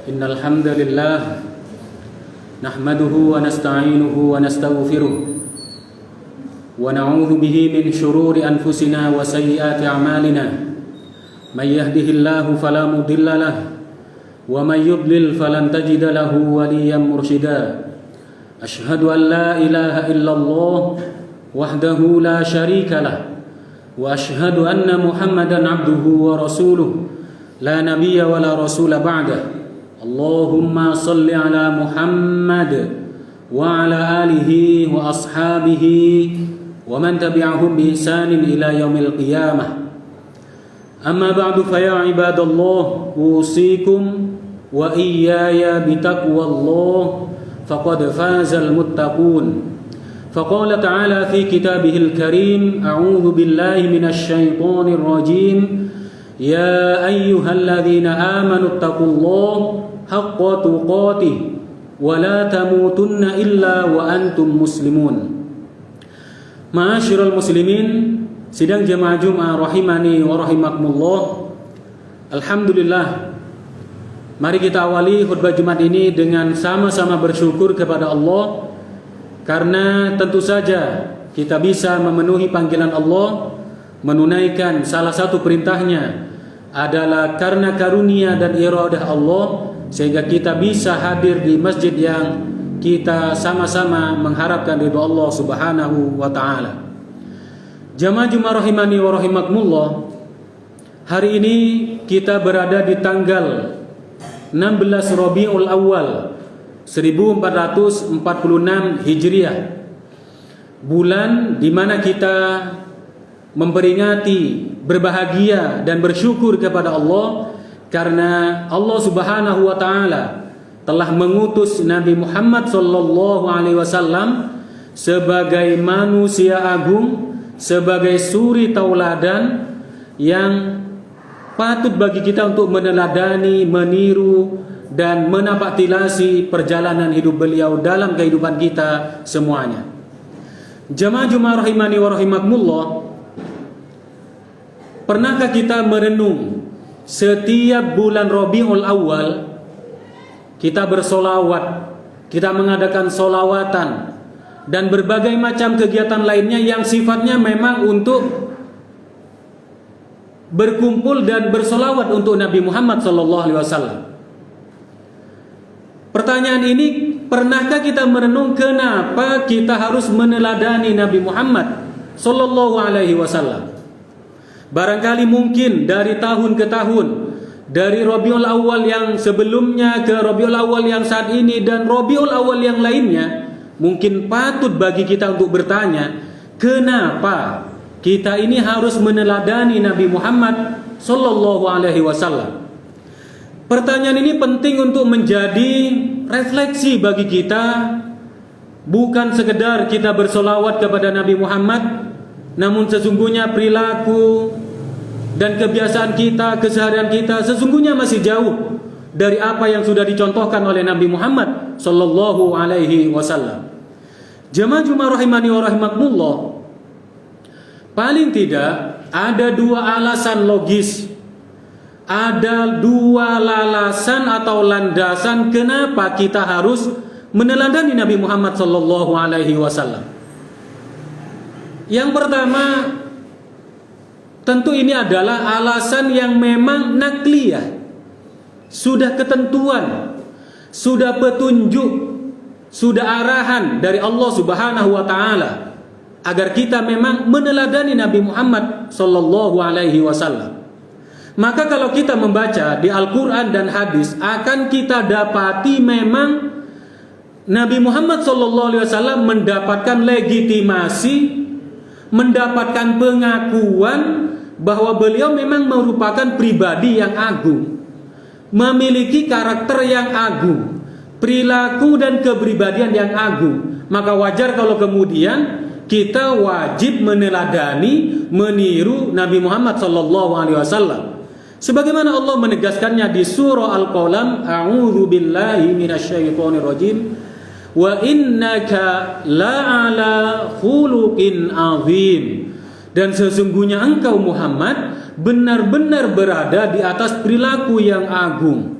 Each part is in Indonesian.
Innal hamdalillah nahmaduhu wa nasta'inuhu wa nastaghfiruh wa na'udzu bihi min shururi anfusina wa sayyiati a'malina. May yahdihillahu fala mudilla lahu wa may yudlil falan tajida lahu waliyyan mursyida. Ashhadu an la ilaha illallah wahdahu la syarika lah wa ashhadu anna Muhammadan abduhu wa rasuluh la nabiyya wa la rasula ba'dah. Allahumma salli ala Muhammad wa ala alihi wa ashabihi wa man tabi'ahum bi ihsanin ila yaumil qiyamah. Amma ba'du fa ya ibadallah, usikum wa iyaya bitaqwallah faqad fazal muttaqun. Faqala ta'ala fi kitabihil karim, a'udzu billahi minasy syaithanir rajim. Ya ayyuhalladzina amanu taqullaha haqqa tuqatih wa la tamutunna illa wa antum muslimun. Ma'asyiral muslimin, sidang jemaah Jumat rahimani wa rahimakumullah. Alhamdulillah, mari kita awali khutbah Jumat ini dengan sama-sama bersyukur kepada Allah, karena tentu saja kita bisa memenuhi panggilan Allah, menunaikan salah satu perintahnya adalah karena karunia dan iradah Allah, sehingga kita bisa hadir di masjid yang kita sama-sama mengharapkan ridha Allah Subhanahu wa taala. Jamaah Jumat rahimani wa rahimakumullah, hari ini kita berada di tanggal 16 Rabiul Awal 1446 Hijriah, bulan di mana kita memperingati, berbahagia dan bersyukur kepada Allah karena Allah Subhanahu wa taala telah mengutus Nabi Muhammad sallallahu alaihi wasallam sebagai manusia agung, sebagai suri tauladan yang patut bagi kita untuk meneladani, meniru dan menapaktilasi perjalanan hidup beliau dalam kehidupan kita semuanya. Jamaah Jumat rahimani wa rahimakumullah, pernahkah kita merenung setiap bulan Rabiul Awal kita bersolawat, kita mengadakan solawatan dan berbagai macam kegiatan lainnya yang sifatnya memang untuk berkumpul dan bersolawat untuk Nabi Muhammad SAW. Pertanyaan ini, pernahkah kita merenung kenapa kita harus meneladani Nabi Muhammad SAW? Barangkali mungkin dari tahun ke tahun, dari Rabiul Awal yang sebelumnya ke Rabiul Awal yang saat ini dan Rabiul Awal yang lainnya, mungkin patut bagi kita untuk bertanya, kenapa kita ini harus meneladani Nabi Muhammad sallallahu alaihi wasallam? Pertanyaan ini penting untuk menjadi refleksi bagi kita, bukan sekedar kita bersolawat kepada Nabi Muhammad, namun sesungguhnya perilaku dan kebiasaan kita, keseharian kita sesungguhnya masih jauh dari apa yang sudah dicontohkan oleh Nabi Muhammad sallallahu alaihi wasallam. Jemaah Jumat rahimani wa rahimakumullah, paling tidak ada dua alasan logis, ada dua alasan atau landasan kenapa kita harus meneladani Nabi Muhammad sallallahu alaihi wasallam. Yang pertama, tentu ini adalah alasan yang memang nakliyah, sudah ketentuan, sudah petunjuk, sudah arahan dari Allah Subhanahu wa taala agar kita memang meneladani Nabi Muhammad sallallahu alaihi wasallam. Maka kalau kita membaca di Al-Qur'an dan hadis, akan kita dapati memang Nabi Muhammad sallallahu alaihi wasallam mendapatkan legitimasi, mendapatkan pengakuan bahwa beliau memang merupakan pribadi yang agung, memiliki karakter yang agung, perilaku dan kepribadian yang agung. Maka wajar kalau kemudian kita wajib meneladani, meniru Nabi Muhammad SAW. Sebagaimana Allah menegaskannya di surah Al-Qalam, a'udzu billahi minasyaitonir rajim, wa innaka la'ala khuluqin azim. Dan sesungguhnya engkau Muhammad benar-benar berada di atas perilaku yang agung.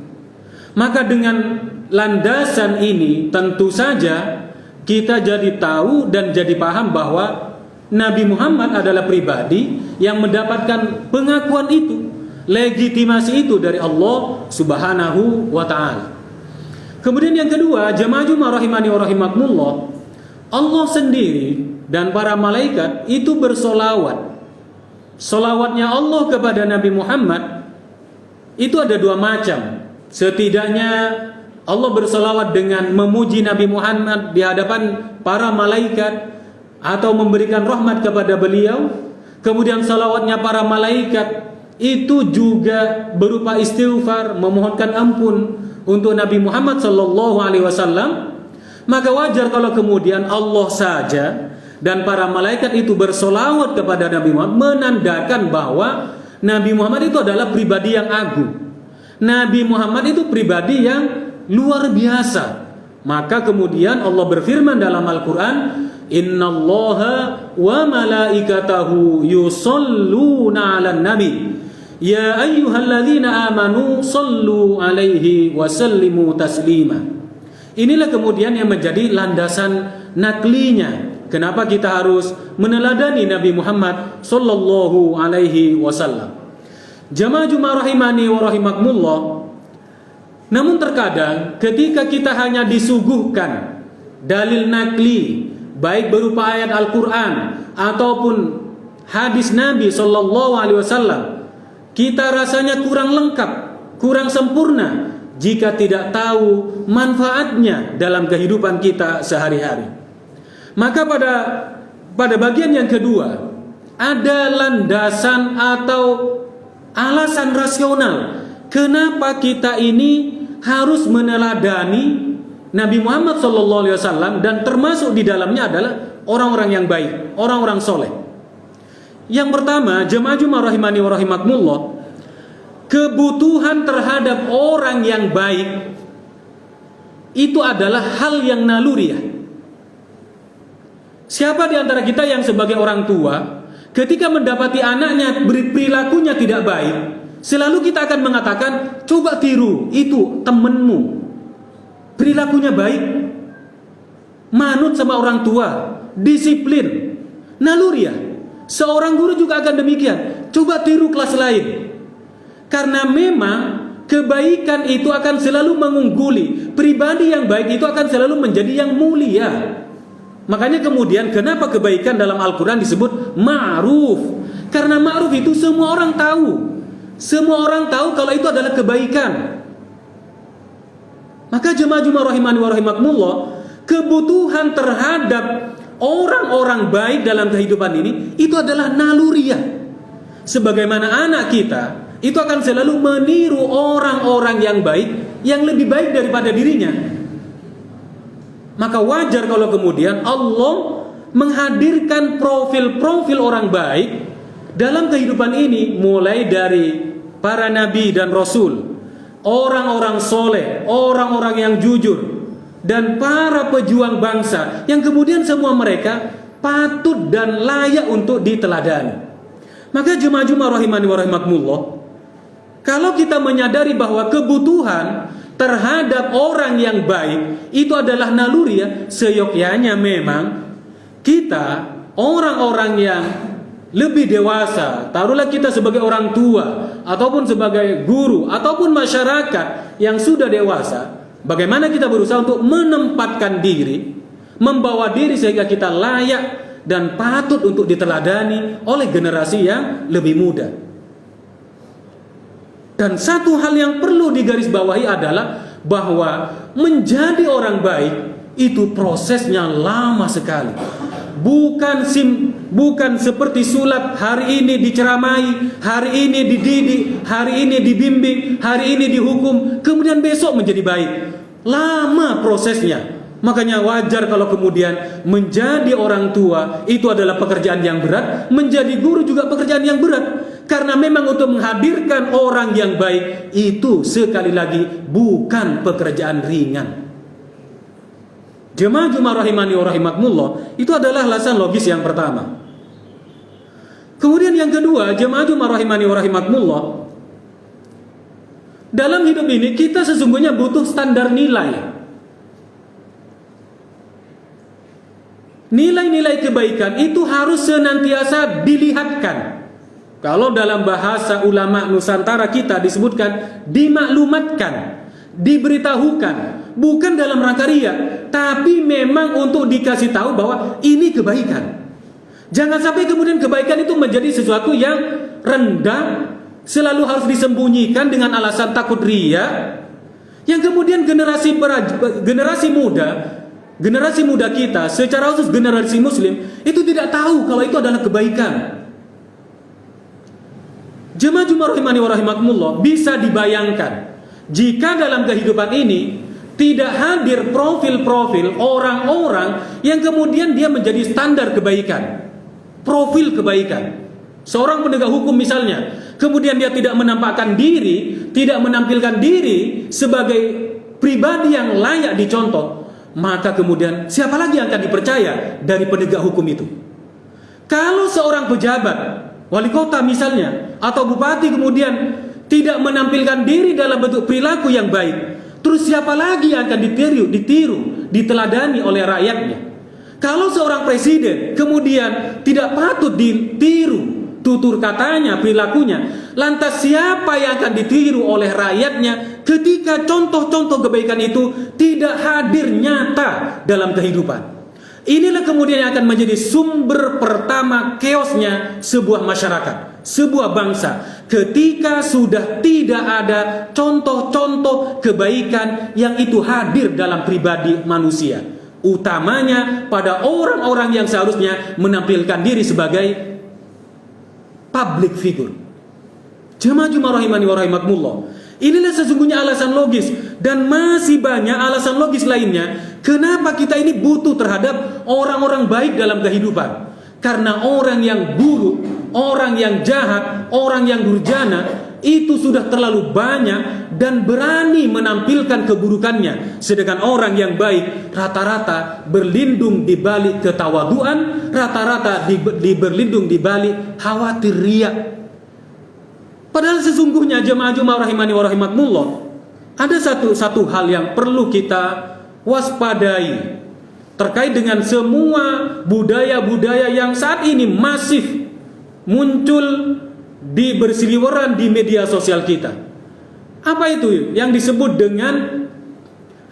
Maka dengan landasan ini tentu saja kita jadi tahu dan jadi paham bahwa Nabi Muhammad adalah pribadi yang mendapatkan pengakuan itu, legitimasi itu dari Allah Subhanahu wa ta'ala. Kemudian yang kedua, jamaah Jumat rahimani wa rahimakumullah, Allah sendiri dan para malaikat itu bersolawat. Solawatnya Allah kepada Nabi Muhammad itu ada dua macam. Setidaknya Allah bersolawat dengan memuji Nabi Muhammad di hadapan para malaikat atau memberikan rahmat kepada beliau. Kemudian salawatnya para malaikat itu juga berupa istighfar, memohonkan ampun untuk Nabi Muhammad sallallahu alaihi wasallam. Maka wajar kalau kemudian Allah saja dan para malaikat itu bersolawat kepada Nabi Muhammad, menandakan bahwa Nabi Muhammad itu adalah pribadi yang agung. Nabi Muhammad itu pribadi yang luar biasa. Maka kemudian Allah berfirman dalam Al-Quran, Innallaha wa malaikatahu yusalluna 'alan nabi ya ayyuhalladzina amanu sallu 'alaihi wa sallimu taslima. Inilah kemudian yang menjadi landasan naklinya. Kenapa kita harus meneladani Nabi Muhammad sallallahu alaihi wasallam. Jamaah Jumat rahimani wa rahimakumullah. Namun terkadang ketika kita hanya disuguhkan dalil nakli, baik berupa ayat Al-Quran ataupun hadis Nabi sallallahu alaihi wasallam, kita rasanya kurang lengkap, kurang sempurna jika tidak tahu manfaatnya dalam kehidupan kita sehari-hari. Maka pada bagian yang kedua ada landasan atau alasan rasional kenapa kita ini harus meneladani Nabi Muhammad SAW, dan termasuk di dalamnya adalah orang-orang yang baik, orang-orang soleh. Yang pertama, jemaah Jumat rahimani wa rahimakumullah, kebutuhan terhadap orang yang baik itu adalah hal yang naluriah. Siapa di antara kita yang sebagai orang tua ketika mendapati anaknya perilakunya tidak baik, selalu kita akan mengatakan, coba tiru itu temenmu, perilakunya baik, manut sama orang tua, disiplin, naluriah. Seorang guru juga akan demikian, coba tiru kelas lain. Karena memang kebaikan itu akan selalu mengungguli, pribadi yang baik itu akan selalu menjadi yang mulia. Makanya kemudian kenapa kebaikan dalam Al-Quran disebut ma'ruf? Karena ma'ruf itu semua orang tahu. Semua orang tahu kalau itu adalah kebaikan. Maka jemaah Jumat rahimani wa rahimakumullah, kebutuhan terhadap orang-orang baik dalam kehidupan ini itu adalah naluriah. Sebagaimana anak kita itu akan selalu meniru orang-orang yang baik, yang lebih baik daripada dirinya. Maka wajar kalau kemudian Allah menghadirkan profil-profil orang baik dalam kehidupan ini, mulai dari para nabi dan rasul, orang-orang soleh, orang-orang yang jujur, dan para pejuang bangsa yang kemudian semua mereka patut dan layak untuk diteladani. Maka jemaah Jumat rahimani wa rahimakumullah, kalau kita menyadari bahwa kebutuhan terhadap orang yang baik itu adalah naluriah, seyogyanya memang kita orang-orang yang lebih dewasa, taruhlah kita sebagai orang tua ataupun sebagai guru ataupun masyarakat yang sudah dewasa, bagaimana kita berusaha untuk menempatkan diri, membawa diri sehingga kita layak dan patut untuk diteladani oleh generasi yang lebih muda. Dan satu hal yang perlu digarisbawahi adalah bahwa menjadi orang baik itu prosesnya lama sekali. Bukan seperti sulap, hari ini diceramai, hari ini dididik, hari ini dibimbing, hari ini dihukum, kemudian besok menjadi baik. Lama prosesnya. Makanya wajar kalau kemudian menjadi orang tua itu adalah pekerjaan yang berat, menjadi guru juga pekerjaan yang berat. Karena memang untuk menghadirkan orang yang baik itu sekali lagi bukan pekerjaan ringan. Jemaah Jumat rahimani wa rahimakumullah, itu adalah alasan logis yang pertama. Kemudian yang kedua, jemaah Jumat rahimani wa rahimakumullah, Dalam hidup ini kita sesungguhnya butuh standar nilai. Nilai-nilai kebaikan itu harus senantiasa dilihatkan. Kalau dalam bahasa ulama Nusantara kita disebutkan dimaklumatkan, diberitahukan, bukan dalam rangka ria, tapi memang untuk dikasih tahu bahwa ini kebaikan. Jangan sampai kemudian kebaikan itu menjadi sesuatu yang rendah, selalu harus disembunyikan dengan alasan takut ria, yang kemudian generasi muda kita, secara khusus generasi muslim, itu tidak tahu kalau itu adalah kebaikan. Jemaah Jumat rahimani wa rahimakumullah, bisa dibayangkan jika dalam kehidupan ini tidak hadir profil-profil orang-orang yang kemudian dia menjadi standar kebaikan, profil kebaikan. Seorang penegak hukum misalnya, kemudian dia tidak menampakkan diri, tidak menampilkan diri sebagai pribadi yang layak dicontoh, maka kemudian siapa lagi yang akan dipercaya dari penegak hukum itu? Kalau seorang pejabat, wali kota misalnya, atau bupati kemudian tidak menampilkan diri dalam bentuk perilaku yang baik, terus siapa lagi yang akan ditiru, diteladani oleh rakyatnya? Kalau seorang presiden kemudian tidak patut ditiru tutur katanya, perilakunya, lantas siapa yang akan ditiru oleh rakyatnya ketika contoh-contoh kebaikan itu tidak hadir nyata dalam kehidupan? Inilah kemudian yang akan menjadi sumber pertama chaosnya sebuah masyarakat, sebuah bangsa, ketika sudah tidak ada contoh-contoh kebaikan yang itu hadir dalam pribadi manusia, utamanya pada orang-orang yang seharusnya menampilkan diri sebagai public figure. Jemaah Jumat rahimani wa rahimakumullah, inilah sesungguhnya alasan logis, dan masih banyak alasan logis lainnya kenapa kita ini butuh terhadap orang-orang baik dalam kehidupan. Karena orang yang buruk, orang yang jahat, orang yang durjana itu sudah terlalu banyak dan berani menampilkan keburukannya. Sedangkan orang yang baik rata-rata berlindung di balik ketawaduan, rata-rata berlindung di balik khawatir riya. Padahal sesungguhnya jemaah Jumat rahimani wa rahimakumullah, ada satu hal yang perlu kita waspadai terkait dengan semua budaya-budaya yang saat ini masif muncul di berseliweran di media sosial kita. Apa itu? Yang disebut dengan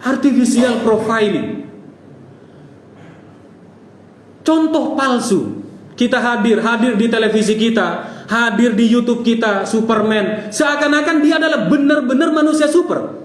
artificial profiling. Contoh palsu. Kita hadir di televisi kita, hadir di YouTube kita, Superman, seakan-akan dia adalah benar-benar manusia super.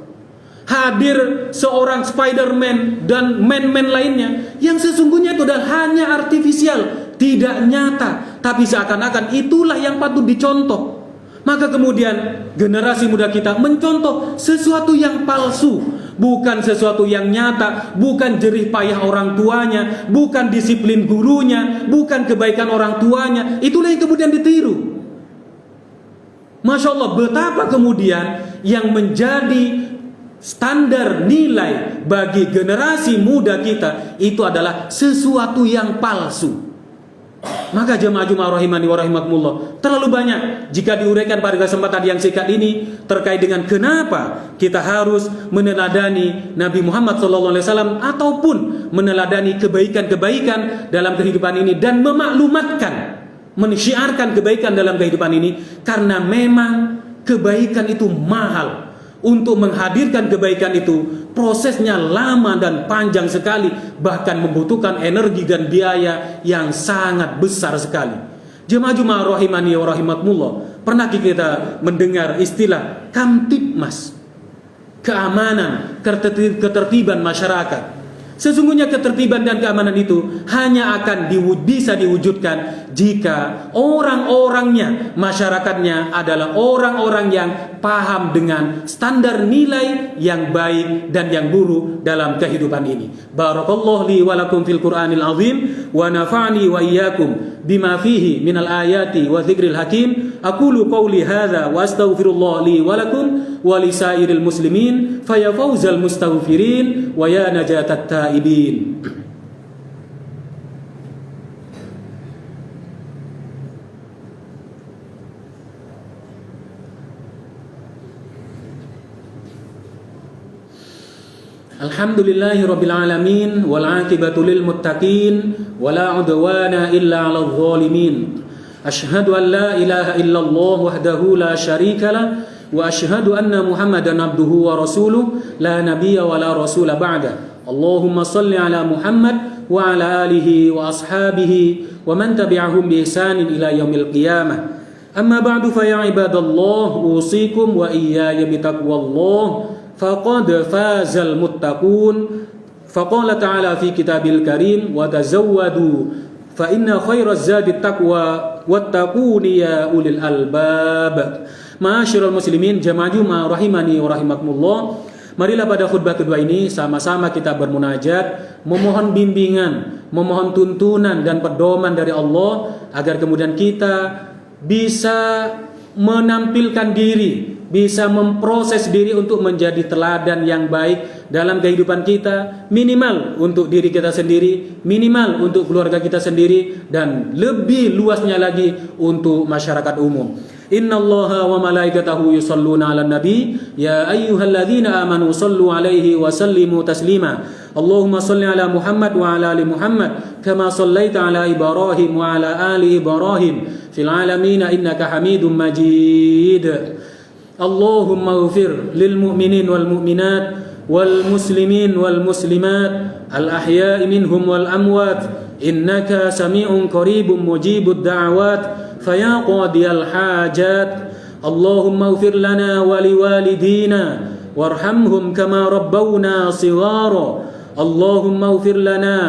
Hadir seorang Spider-Man dan man-man lainnya yang sesungguhnya itu adalah hanya artifisial, tidak nyata, tapi seakan-akan itulah yang patut dicontoh. Maka kemudian generasi muda kita mencontoh sesuatu yang palsu, bukan sesuatu yang nyata, bukan jerih payah orang tuanya, bukan disiplin gurunya, bukan kebaikan orang tuanya. Itulah yang kemudian ditiru. Masya Allah, betapa kemudian yang menjadi standar nilai bagi generasi muda kita itu adalah sesuatu yang palsu. Maka jemaah Jumat rahimani wa rahimakumullah, terlalu banyak jika diuraikan pada kesempatan yang singkat ini terkait dengan kenapa kita harus meneladani Nabi Muhammad SAW ataupun meneladani kebaikan-kebaikan dalam kehidupan ini dan memaklumatkan, mensyiarkan kebaikan dalam kehidupan ini, karena memang kebaikan itu mahal. Untuk menghadirkan kebaikan itu prosesnya lama dan panjang sekali, bahkan membutuhkan energi dan biaya yang sangat besar sekali. Jemaah Jumat rahimani wa rahimakumullah, pernah kita mendengar istilah Kamtibmas, keamanan, ketertiban masyarakat. Sesungguhnya ketertiban dan keamanan itu hanya akan bisa diwujudkan jika orang-orangnya, masyarakatnya adalah orang-orang yang paham dengan standar nilai yang baik dan yang buruk dalam kehidupan ini. Barakallahu li wa lakum fil Qur'anil azim wa nafa'ni wa iyyakum bima fihi minal ayati wa dzikril hakim. Aqulu qawli hadza wa astaghfirullah li wa lakum wa li sairil muslimin fa ya fawzal mustaghfirin wa ya najatat taibin. Alhamdulillahi rabbil alamin wal 'aqibatu lil muttaqin wala 'udwana illa 'alal zalimin. Asyhadu an la ilaha illallah wahdahu la syarika lah wa asyhadu anna Muhammadan abduhu wa rasuluh la nabiyya wa la rasula ba'da. Allahumma shalli ala Muhammad wa ala alihi wa ashabihi wa man tabi'ahum bi ihsanin ila yaumil qiyamah. Amma ba'du fa ya ibadallah usikum wa iyaya bi taqwallah faqad fazal muttaqun. Faqala ta'ala fi kitabil karim wa tazawwadu fa inna khairaz zadi taqwa wattaquni ya ulil albab. Ma'asyiral muslimin jamaah Jumat rahimani wa rahimakumullah. Marilah pada khutbah kedua ini sama-sama kita bermunajat, memohon bimbingan, memohon tuntunan dan pedoman dari Allah agar kemudian kita bisa menampilkan diri, bisa memproses diri untuk menjadi teladan yang baik dalam kehidupan kita, minimal untuk diri kita sendiri, minimal untuk keluarga kita sendiri, dan lebih luasnya lagi untuk masyarakat umum. Innallaha wa malaikatahu yusholluna 'alan nabi ya ayyuhalladzina amanu shallu 'alaihi wa sallimu taslima. Allahumma shalli 'ala Muhammad wa 'ala ali Muhammad kama shallaita 'ala Ibrahim wa 'ala ali Ibrahim fil 'alamin innaka Hamidum Majid. Allahumma ighfir lil mu'minin wal mu'minat wal muslimin wal muslimat al ahya'i minhum wal amwat innaka sami'un qaribun mujibud da'awat فيا قاضي الحاجات اللهم اغفر لنا ولوالدينا وارحمهم كما ربونا صغارا اللهم اغفر لنا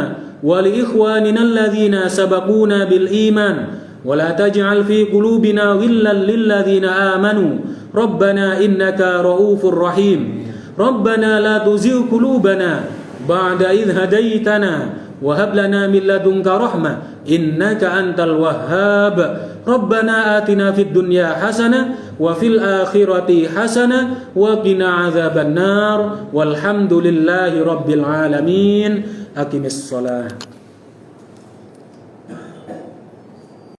ولإخواننا الذين سبقونا بالإيمان ولا تجعل في قلوبنا غلا للذين آمنوا ربنا إنك رؤوف رحيم ربنا لا تزغ قلوبنا بعد إذ هديتنا وهب لنا من لدنك رحمة إنك أنت الوهاب ربنا آتنا في الدنيا حسنة وفي الآخرة حسنة وقنا عذاب النار والحمد لله رب العالمين. أقم الصلاة.